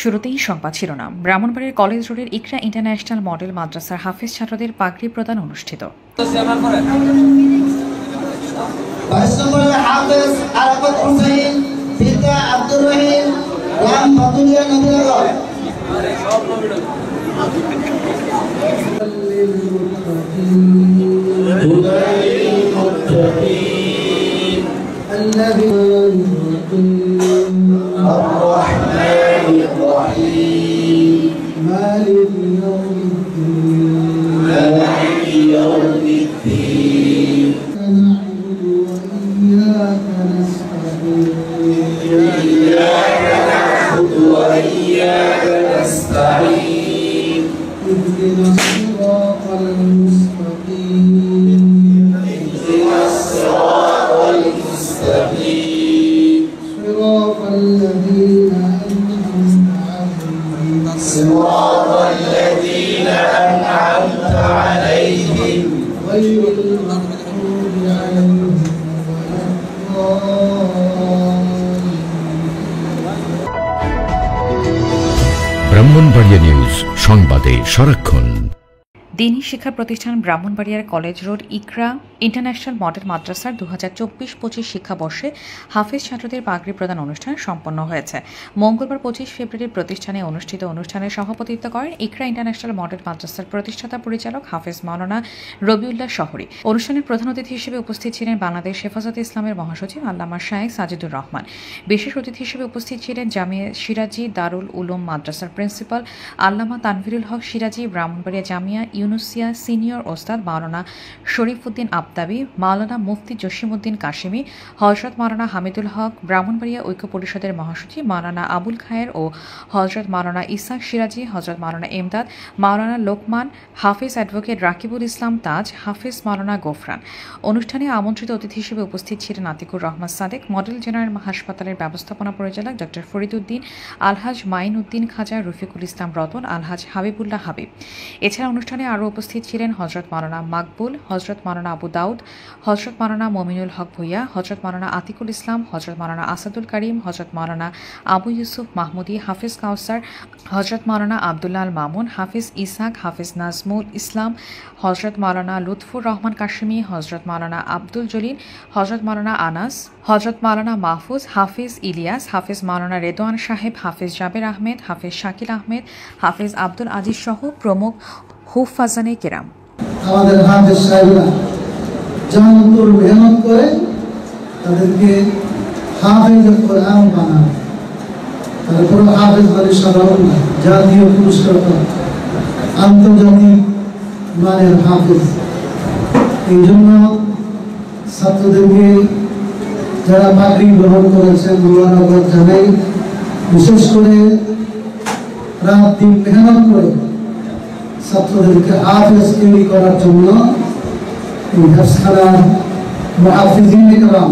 শুরুতেই সংবাদ শিরোনাম। ব্রাহ্মণবাড়িয়ার কলেজ রোডের ইকরা ইন্টারন্যাশনাল মডেল মাদ্রাসার হাফেজ ছাত্রদের পাগড়ি প্রদান অনুষ্ঠিত। ব্রাহ্মণবাড়িয়া নিউজ, সংবাদে সারাক্ষণ। দিনী শিক্ষা প্রতিষ্ঠান ব্রাহ্মণবাড়িয়ার কলেজ রোড ইকরা ইন্টারন্যাশনাল মডেল মাদ্রাসার 2024-25 শিক্ষাবর্ষে হাফেজ ছাত্রদের পাগড়ি প্রদান অনুষ্ঠান সম্পন্ন হয়েছে। মঙ্গলবার 25 ফেব্রুয়ারি প্রতিষ্ঠানে অনুষ্ঠিত অনুষ্ঠানে সভাপতিত্ব করেন ইকরা ইন্টারন্যাশনাল মডেল মাদ্রাসার প্রতিষ্ঠাতা পরিচালক হাফেজ মাওলানা রবিউল্লাহ শহরী। অনুষ্ঠানের প্রধান অতিথি হিসেবে উপস্থিত ছিলেন বাংলাদেশ হেফাজতে ইসলামের মহাসচিব আল্লামা শায়েখ সাজিদুর রহমান। বিশেষ অতিথি হিসেবে উপস্থিত ছিলেন জামিয়া সিরাজি দারুল উলুম মাদ্রাসার প্রিন্সিপাল আল্লামা তানভীরুল হক সিরাজি, ব্রাহ্মণবাড়িয়া জামিয়া ইউনুসিয়া সিনিয়র ওস্তাদ মাওলানা শরীফউদ্দিন আবতাবি, মাওলানা মুফতি জসিমউদ্দিন কাশিমি, হযরত মাওলানা হামিদুল হক, ব্রাহ্মণবাড়িয়া ঐক্য পরিষদের মহাসচিব মাওলানা আবুল খায়ের ও হযরত মাওলানা ইসাক সিরাজি, হযরত মাওলানা এমদাদ, মাওলানা লোকমান, হাফেজ অ্যাডভোকেট রাকিবুল ইসলাম তাজ, হাফেজ মাওলানা গোফরান। অনুষ্ঠানে আমন্ত্রিত অতিথি হিসেবে উপস্থিত ছিলেন আতিকুর রহমান সাদেক, মডেল জেনারেল হাসপাতালের ব্যবস্থাপনা পরিচালক ডক্টর ফরিদউদ্দিন, আলহাজ মাইন উদ্দিন খাজা, রফিকুল ইসলাম রতন, আলহাজ হাবিবুল্লাহ হাবিব। এছাড়া অনুষ্ঠানে আরও উপস্থিত ছিলেন হযরত মাওলানা মাকবুল, হযরত মাওলানা আবু দাউদ, হযরত মাওলানা মমিনুল হক ভুইয়া, হযরত মাওলানা আতিকুল ইসলাম, হযরত মাওলানা আসাদুল করিম, হযরত মাওলানা আবু ইউসুফ মাহমুদি, হাফিজ কাউসার, হযরত মাওলানা আবদুল্লাহ আল মামুন, হাফিজ ইসাক, হাফিজ নাজমুল ইসলাম, হযরত মাওলানা লুৎফুর রহমান কাশিমি, হযরত মাওলানা আব্দুল জলিল, হযরত মাওলানা আনাস, হযরত মাওলানা মাহফুজ, হাফিজ ইলিয়াস, হাফিজ মাওলানা রেদওয়ান সাহেব, হাফিজ জাবের আহমেদ, হাফিজ শাকিল আহমেদ, হাফিজ আব্দুল আজিজ সহ প্রমুখ হুফাজানে কেরাম। আমাদের হাফেজ সাহেবরা যেমন মেহনত করে তাদেরকে হাফেজ কোরআন বানায়, তারপর হাফেজ মানে সাধারণ না, জাতীয় পুরস্কার পায়, আন্তর্জাতিক মানের হাফেজ। এই জন্য ছাত্রদেরকে যারা পাগড়ি গ্রহণ করেছেন মোবারকবাদ জানাই। বিশেষ করে রাত দিন মেহনত করে ছাত্রদেরকে হাফেজ তৈরি করার জন্য এই হাফেজখানার মুহাফিজিনে কেরাম,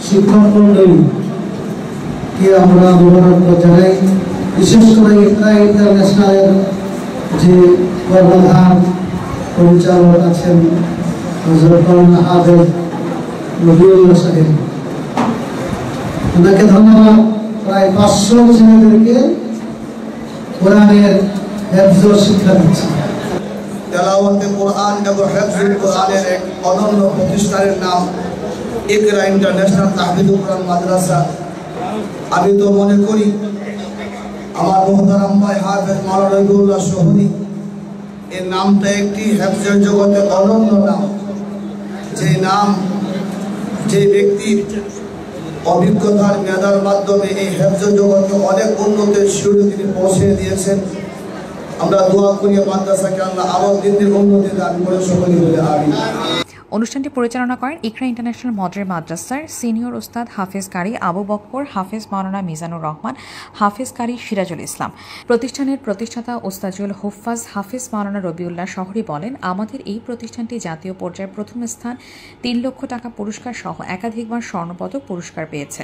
শিক্ষক মণ্ডলীকে আমরা মোবারকবাদ জানাই। বিশেষ করে ইকরা ইন্টারন্যাশনালের যে কর্ণধার পরিচালক আছেন হযরত মাওলানা হাফেজ রবিউল্লাহ সাহেব, ওনাকে ধন্যবাদ। প্রায় 500 ছেলেদেরকে কোরআনের হেফজ শিক্ষা দিচ্ছে। তেলাওয়াতে কোরআন এবং হেফজুল কোরআনের এক অনন্য প্রতিষ্ঠানের নাম ইকরা ইন্টারন্যাশনাল তাহফিজুল কোরআন মাদ্রাসা। আমি তো মনে করি আমার মুহতারাম ভাই হাফেজ মাওলানা রবিউল্লাহ শহরী, এই নামটা একটি হেফজের জগতে অনন্য নাম। যে নাম, যে ব্যক্তির অভিজ্ঞতার মেধার মাধ্যমে এই হেফজের জগতে অনেক উন্নতির শিখরে তিনি পৌঁছে দিয়েছেন। আমরা দোয়া করি মাদ্রাসাকে আল্লাহ আরো দিনের উন্নতি দান করে, সকলে বলে আমিন। অনুষ্ঠানটি পরিচালনা করেন ইকরা ইন্টারন্যাশনাল মডেল মাদ্রাসার সিনিয়র ওস্তাদ হাফেজ কারি আবু বক্কর, হাফেজ মাওলানা মিজানুর রহমান, হাফেজ কারি সিরাজুল ইসলাম। প্রতিষ্ঠানের প্রতিষ্ঠাতা ওস্তাজুল হুফাজ হাফেজ মাওলানা রবিউল্লাহ শহরী বলেন, আমাদের এই প্রতিষ্ঠানটি জাতীয় পর্যায়ে প্রথম স্থান, 3 লক্ষ টাকা পুরস্কার সহ একাধিকবার স্বর্ণপদক পুরস্কার পেয়েছে।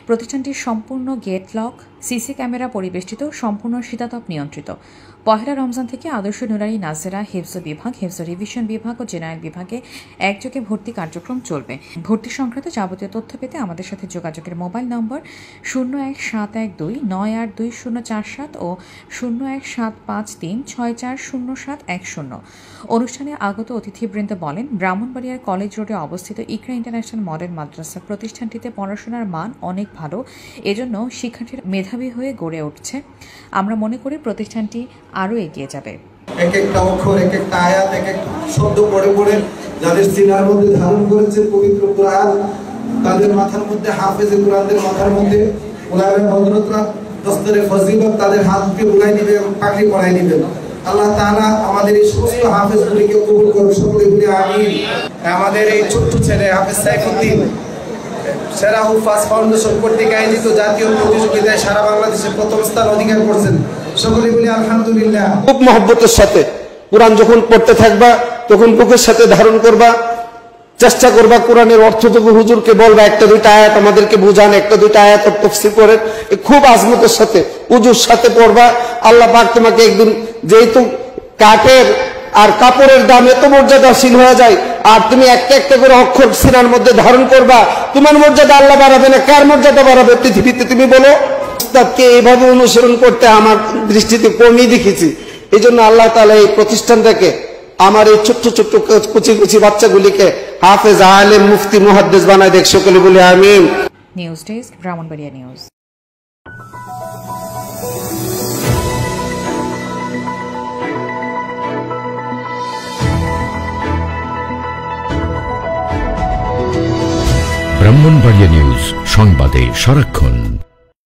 প্রতিষ্ঠানটির সম্পূর্ণ গেট লক, সিসি ক্যামেরা পরিবেষ্টিত, সম্পূর্ণ শীতাতপ নিয়ন্ত্রিত। পহেলা রমজান থেকে আদর্শ নুরানি নাজেরা হিফজ বিভাগ, হিফজ রিভিশন বিভাগ ও জেনারেল বিভাগে একযোগে ভর্তি কার্যক্রম চলবে। ভর্তি সংক্রান্ত যাবতীয় তথ্য পেতে আমাদের সাথে যোগাযোগের মোবাইল নম্বর 01712982047 ও 01753640710। অনুষ্ঠানে আগত অতিথিবৃন্দ বলেন, ব্রাহ্মণবাড়িয়ার কলেজ রোডে অবস্থিত ইকরা ইন্টারন্যাশনাল মডেল মাদ্রাসা প্রতিষ্ঠানটিতে পড়াশোনার মান অনেক ভালো, এজন্য শিক্ষার্থীরা মেধাবী হয়ে গড়ে উঠছে। আমরা মনে করি প্রতিষ্ঠানটি আরও এগিয়ে যাবে। এক একটা অক্ষর, এক একটা আয়াত, এক একটা শব্দ পড়ে পড়ে যাদের সিনার মধ্যে ধারণ করেছে পবিত্র কোরআন, তাদের মাথার মধ্যে হাফেজে কোরআনদের মাথার মধ্যে উলামায়ে হযরতরা দস্তরে ফজিলত তাদের হাতকে বুলাই দিবে এবং পাগড়ি পরাই দিবে। আল্লাহ তাআলা আমাদের এই সমস্ত হাফেজগুলিকে কবুল করুন, সকলে বলি আমিন। আমাদের এই ছোট্ট ছেলে হাফেজ সাইফুদ্দিন সেরা হুফাজ ফাউন্ডেশন কর্তৃক আয়োজিত জাতীয় প্রতিযোগিতায় সারা বাংলাদেশে প্রথম স্থান অধিকার করছেন, সকলে বলি আলহামদুলিল্লাহ। খুব মহব্বতের সাথে কোরআন যখন পড়তে থাকবা তখন বুকের সাথে ধারণ করবা, চেষ্টা করবা কোরআনের অর্থটুকু হুজুরকে বলবা, একটা দুইটা আয়াত আমাদেরকে বুঝান, একটা দুইটা আয়াত তাফসীর করেন, খুব আজমতের সাথে উজুর সাথে পড়বা। আল্লাহ পাক তোমাকে একদিন, যেহেতু কাঠের আর কাপড়ের দাম এত মর্যাদাশীল হয়ে যায়, আর তুমি একটা একটা করে অক্ষর সিনার মধ্যে ধারণ করবা, তোমার মর্যাদা আল্লাহ বাড়াবে না, কার মর্যাদা বাড়াবে পৃথিবীতে তুমি বলো? উস্তাদকে এইভাবে অনুসরণ করতে আমার দৃষ্টিতে কমই দেখেছি। এই জন্য আল্লাহ তাআলা এই প্রতিষ্ঠানটাকে, আমার এই ছোট্ট ছোট্ট কুচি কুচি বাচ্চাগুলিকে হাফেজ, আলেম, মুফতি, মুহাদ্দিস বানায় দেখ, সকলে বলি আমিন। News desk, Brahmanbaria news. Brahmanbaria news, সংবাদে সারাক্ষণ।